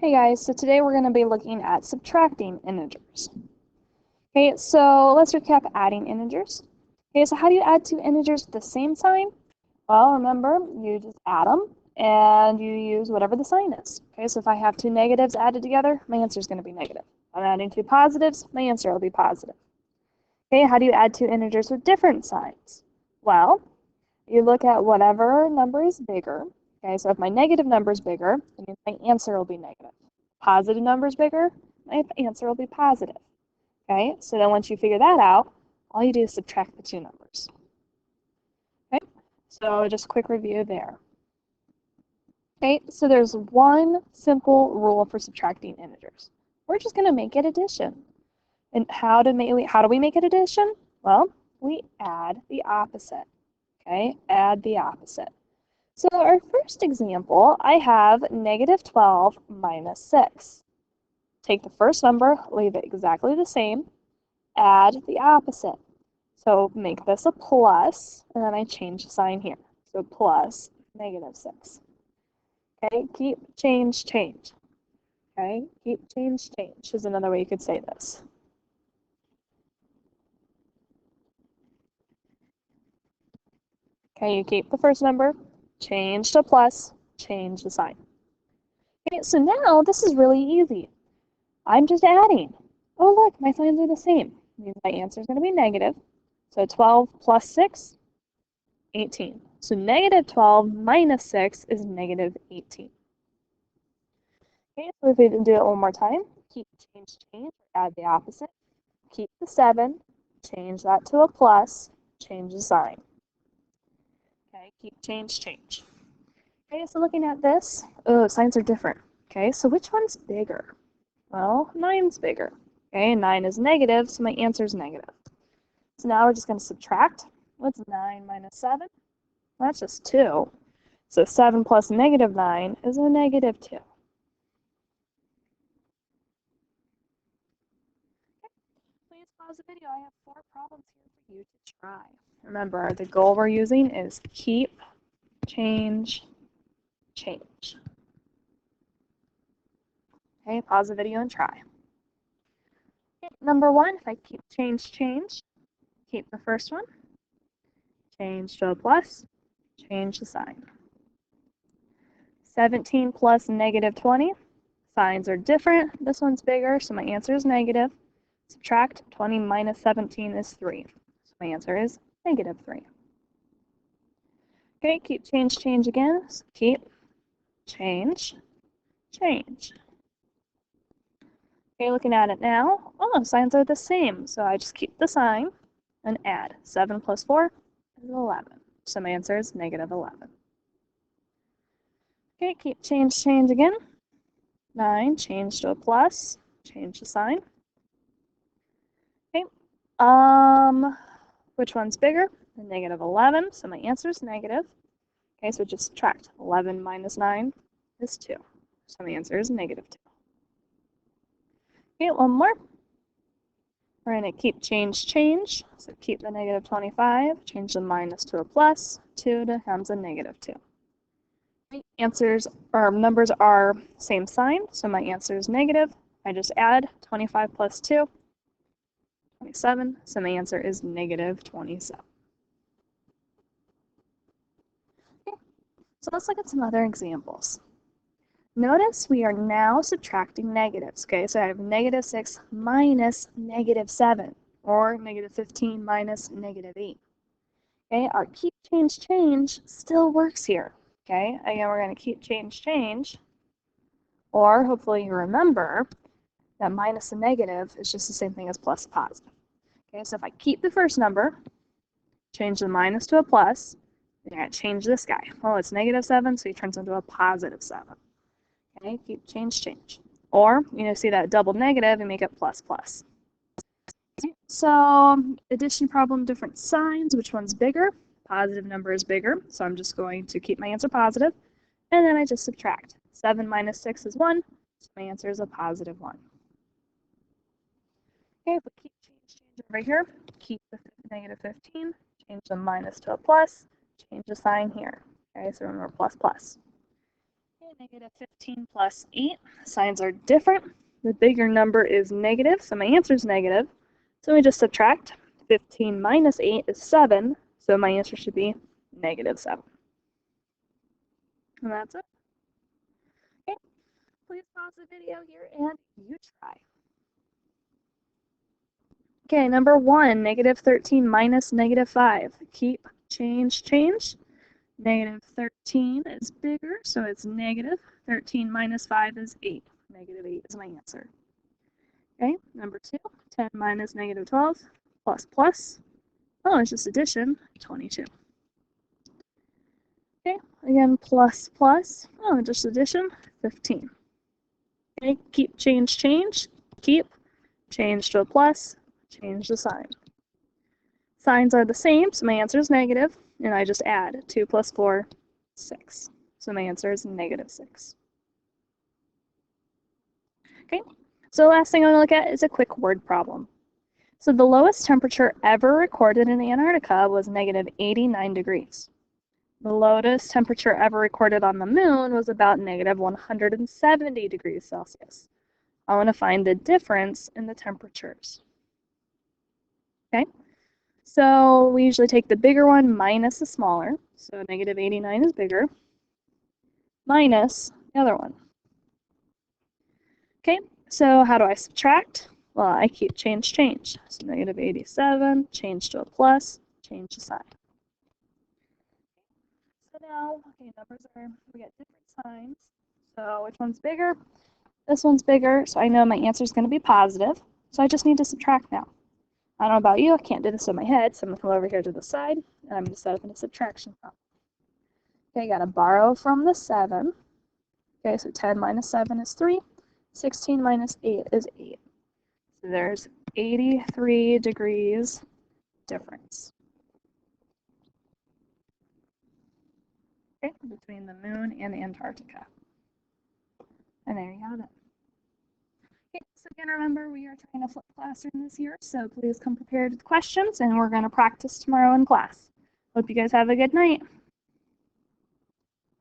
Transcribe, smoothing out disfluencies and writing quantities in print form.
Hey guys, so today we're going to be looking at subtracting integers. Okay, so let's recap adding integers. Okay, so how do you add two integers with the same sign? Well, remember, you just add them and you use whatever the sign is. Okay, so if I have two negatives added together, my answer is going to be negative. If I'm adding two positives, my answer will be positive. Okay, how do you add two integers with different signs? Well, you look at whatever number is bigger. Okay, so if my negative number is bigger, that means my answer will be negative. Positive number is bigger, my answer will be positive. Okay, so then once you figure that out, all you do is subtract the two numbers. Okay, so just a quick review there. Okay, so there's one simple rule for subtracting integers. We're just going to make it addition. And how do we make it addition? Well, we add the opposite. Okay, add the opposite. So our first example, I have negative 12 minus 6. Take the first number, leave it exactly the same, add the opposite. So make this a plus, and then I change the sign here. So plus negative 6. Okay, keep, change, change. Okay, keep, change, change is another way you could say this. Okay, you keep the first number, change to plus, change the sign. Okay, so now this is really easy. I'm just adding. Oh, look, my signs are the same. Means my answer is going to be negative. So 12 plus 6, 18. So negative 12 minus 6 is negative 18. Okay, so if we do it one more time, keep, change, change, add the opposite. Keep the 7, change that to a plus, change the sign. Okay, keep, change, change. Okay, so looking at this, oh, signs are different. Okay, so which one's bigger? Well, 9's bigger. Okay, 9 is negative, so my answer is negative. So now we're just going to subtract. What's 9 minus 7? Well, that's just 2. So 7 plus negative 9 is a negative 2. Please pause the video. I have 4 problems here for you to try. Remember, the goal we're using is keep, change, change. Okay, pause the video and try. Okay, number 1, if I keep, change, change, keep the first one, change to a plus, change the sign. 17 plus negative 20, signs are different. This one's bigger, so my answer is negative. Subtract 20 minus 17 is 3. So my answer is negative 3. Okay, keep, change, change again. So keep, change, change. Okay, looking at it now, oh, signs are the same. So I just keep the sign and add. 7 plus 4 is 11. So my answer is negative 11. Okay, keep, change, change again. 9, change to a plus, change the sign. Okay, which one's bigger? The negative 11, so my answer is negative. Okay, so just subtract. 11 minus 9 is 2. So my answer is negative 2. Okay, one more. We're going to keep, change, change. So keep the negative 25, change the minus to a plus, 2 becomes a negative 2. Answers or numbers are same sign, so my answer is negative. I just add 25 plus 2, 27, so my answer is negative 27. Okay, so let's look at some other examples. Notice we are now subtracting negatives, okay? So I have negative 6 minus negative 7, or negative 15 minus negative 8. Okay, our keep, change, change still works here, okay? Again, we're going to keep, change, change, or hopefully you remember that minus and negative is just the same thing as plus positive. Okay, so if I keep the first number, change the minus to a plus, then I change this guy. Well, it's negative 7, so he turns into a positive 7. Okay, keep, change, change. Or, see that double negative and make it plus, plus. Okay, so addition problem, different signs. Which one's bigger? Positive number is bigger, so I'm just going to keep my answer positive. And then I just subtract. 7 minus 6 is 1, so my answer is a positive 1. Okay, if we keep, change, change over here, keep the negative 15, change the minus to a plus, change the sign here. Okay, so remember plus, plus. Negative 15 plus 8. Signs are different. The bigger number is negative, so my answer is negative. So we just subtract. 15 minus 8 is 7, so my answer should be negative 7. And that's it. Okay, please pause the video here and you try. Okay, number 1, negative 13 minus negative 5. Keep, change, change. Negative 13 is bigger, so it's negative. 13 minus 5 is 8. Negative 8 is my answer. Okay, number 2, 10 minus negative 12, plus plus. Oh, it's just addition, 22. Okay, again, plus plus. Oh, just addition, 15. Okay, keep, change, change. Keep, change to a plus, change the sign. Signs are the same, so my answer is negative, and I just add 2 plus 4, 6. So my answer is negative 6. Okay, so the last thing I'm going to look at is a quick word problem. So the lowest temperature ever recorded in Antarctica was negative 89 degrees. The lowest temperature ever recorded on the moon was about negative 170 degrees Celsius. I want to find the difference in the temperatures. Okay, so we usually take the bigger one minus the smaller. So negative 89 is bigger, minus the other one. Okay, so how do I subtract? Well, I keep change, change. So negative 87, change to a plus, change the sign. So now, okay, numbers are, we get different signs. So which one's bigger? This one's bigger, so I know my answer is going to be positive. So I just need to subtract now. I don't know about you, I can't do this in my head, so I'm going to come over here to the side, and I'm going to set up in a subtraction problem. Okay, I got to borrow from the 7. Okay, so 10 minus 7 is 3. 16 minus 8 is 8. So there's 83 degrees difference. Okay, between the moon and Antarctica. And there you have it. Okay, so again, remember, we are trying to flip classroom this year, so please come prepared with questions, and we're going to practice tomorrow in class. Hope you guys have a good night.